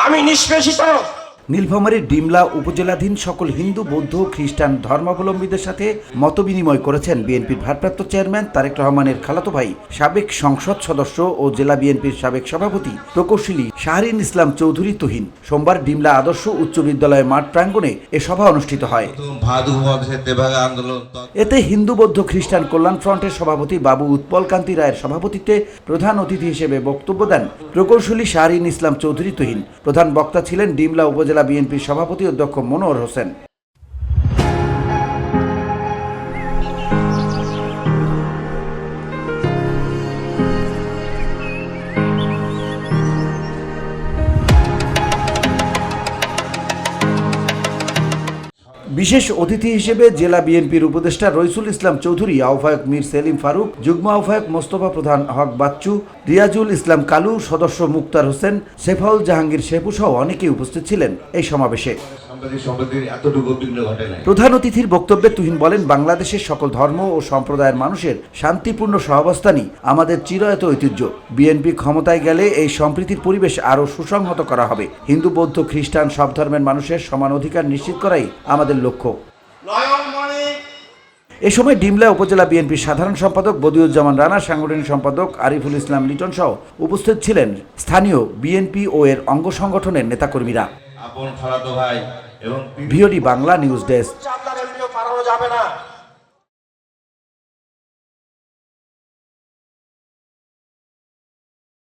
আমি নিষ্পেষিত। নীলফামারীর ডিমলা উপজেলাধীন সকল হিন্দু বৌদ্ধ খ্রিস্টান ধর্মাবলম্বীদের সাথে মতবিনিময় করেছেন বিএনপির ভারপ্রাপ্ত চেয়ারম্যান তারেক রহমানের খালাতো ভাই সাবেক সংসদ সদস্য ও জেলা বিএনপির সাবেক সভাপতি প্রকৌশলী শাহরিন ইসলাম চৌধুরী তুহিন। সোমবার ডিমলা আদর্শ উচ্চ বিদ্যালয় মাঠ প্রাঙ্গণে এ সভা অনুষ্ঠিত হয়। এতে হিন্দু বৌদ্ধ খ্রিস্টান কল্যাণ ফ্রন্টের সভাপতি বাবু উৎপল কান্তি রায়ের সভাপতিত্বে প্রধান অতিথি হিসেবে বক্তব্য দেন প্রকৌশলী শাহরিন ইসলাম চৌধুরী তুহিন। প্রধান বক্তা ছিলেন ডিমলা উপজেলা বিএনপির সভাপতি অধ্যক্ষ মনোহর হোসেন। বিশেষ অতিথি হিসেবে জেলা বিএনপির উপদেষ্টা রইসুল ইসলাম চৌধুরী, আহ্বায়ক মীর সেলিম ফারুক, যুগ্ম আহ্বায়ক মোস্তফা প্রধান হক বাচ্চু, রিয়াজুল ইসলাম কালু, সদস্য মুক্তার হোসেন, সেফাউল জাহাঙ্গীর শেপু সহ অনেকেই উপস্থিত ছিলেন এই সমাবেশে। প্রধান অতিথির বক্তব্যে তুহিন বলেন, বাংলাদেশের সকল ধর্ম ও সম্প্রদায়ের মানুষের শান্তিপূর্ণ সহাবস্থানই আমাদের চিরায়ত ঐতিহ্য। বিএনপি ক্ষমতায় গেলে এই সম্প্রীতির পরিবেশ আরও সুসংহত করা হবে। হিন্দু বৌদ্ধ খ্রিস্টান সব ধর্মের মানুষের সমান অধিকার নিশ্চিত করাই আমাদের লক্ষ্য। এ সময় ডিমলা উপজেলা বিএনপির সাধারণ সম্পাদক বদিউজ্জামান রানা, সাংগঠনিক সম্পাদক আরিফুল ইসলাম লিটন সহ উপস্থিত ছিলেন স্থানীয় বিএনপি ও এর অঙ্গ সংগঠনের নেতাকর্মীরা। আপন খালাতো ভাই এবং ভিওডি বাংলা নিউজ ডেস্ক। যাবে না।